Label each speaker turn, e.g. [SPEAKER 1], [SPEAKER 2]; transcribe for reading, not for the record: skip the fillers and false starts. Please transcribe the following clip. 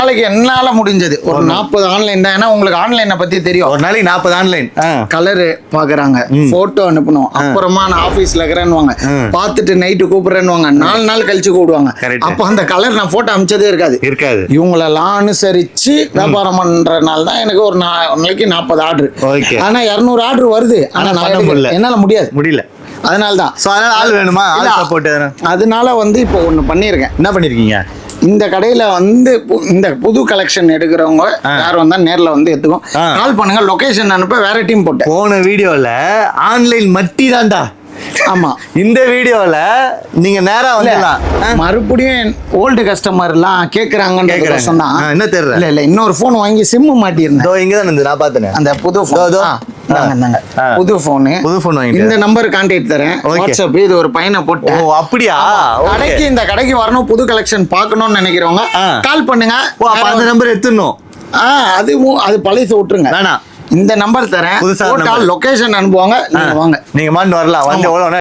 [SPEAKER 1] நாளைக்கு என்னால முடிஞ்சது ஒரு 40 ஆன்லைன் தான். ஏன்னா உங்களுக்கு ஆன்லைனை பத்தி தெரியும்.
[SPEAKER 2] ஒரு நாளைக்கு 40 ஆன்லைன்.
[SPEAKER 1] கலரு பாக்குறாங்க, போட்டோ அனுப்பணும், அப்புறமா நான் ஆபீஸ்ல இருக்கிறேன்னு பார்த்துட்டு நைட்டு கூப்பிடுறேன்னு 4 நாள் கழிச்சு கூப்பிடுவாங்க. அப்போ அந்த கலர் நான் போட்டோ அனுப்பிச்சதே இருக்காது. இவங்களெல்லாம் அனுசரிச்சு வியாபாரம் பண்றதுனால தான் எனக்கு ஒரு நாளைக்கு 40 ஆர்டர். ஆனா 200 ஆர்டர் வருது. ஆனா என்னால முடியல. அதனாலதான்
[SPEAKER 2] ஆள் வேணுமா, ஆள் சப்போர்ட்.
[SPEAKER 1] அதனால இப்போ ஒண்ணு பண்ணிருக்கேன்.
[SPEAKER 2] என்ன பண்ணிருக்கீங்க?
[SPEAKER 1] இந்த கடையில இந்த புது கலெக்ஷன் எடுக்கிறவங்க யார் வந்தா நேர்ல எடுத்துக்கும், கால் பண்ணுங்க, லொகேஷன் அனுப்ப வேற டீம் போட்டு.
[SPEAKER 2] போன வீடியோல ஆன்லைன் மட்டி தான்டா.
[SPEAKER 1] ஆமா, இந்த வீடியோல
[SPEAKER 2] நீங்க நேரா வந்துடலாம்.
[SPEAKER 1] மறுபடியும் ஓல்டு கஸ்டமர் எல்லாம் கேக்குறாங்கன்னு
[SPEAKER 2] என்ன தெரியல.
[SPEAKER 1] இல்ல இன்னொரு போன் வாங்கி சிம் மாட்டியிருந்தேன்.
[SPEAKER 2] இங்கதான் இருந்து நான் பார்த்தேன் அந்த
[SPEAKER 1] புது புது போனு இந்த நம்பர் கான்டாக்ட் தரேன், வாட்ஸ்அப். இது ஒரு பையனை போட்டு.
[SPEAKER 2] அப்படியா?
[SPEAKER 1] கடைக்கு இந்த கடைக்கு வரணும், புது கலெக்ஷன் பார்க்கணும்னு நினைக்கிறவங்க கால் பண்ணுங்க.
[SPEAKER 2] அந்த நம்பர் எடுத்துடணும்.
[SPEAKER 1] அது பழைய விட்டுருங்க, வேணாம். இந்த நம்பர் தரேன், லொகேஷன் அனுப்புவாங்க, நீங்க வாங்க.
[SPEAKER 2] நீங்க வரலாம். வந்து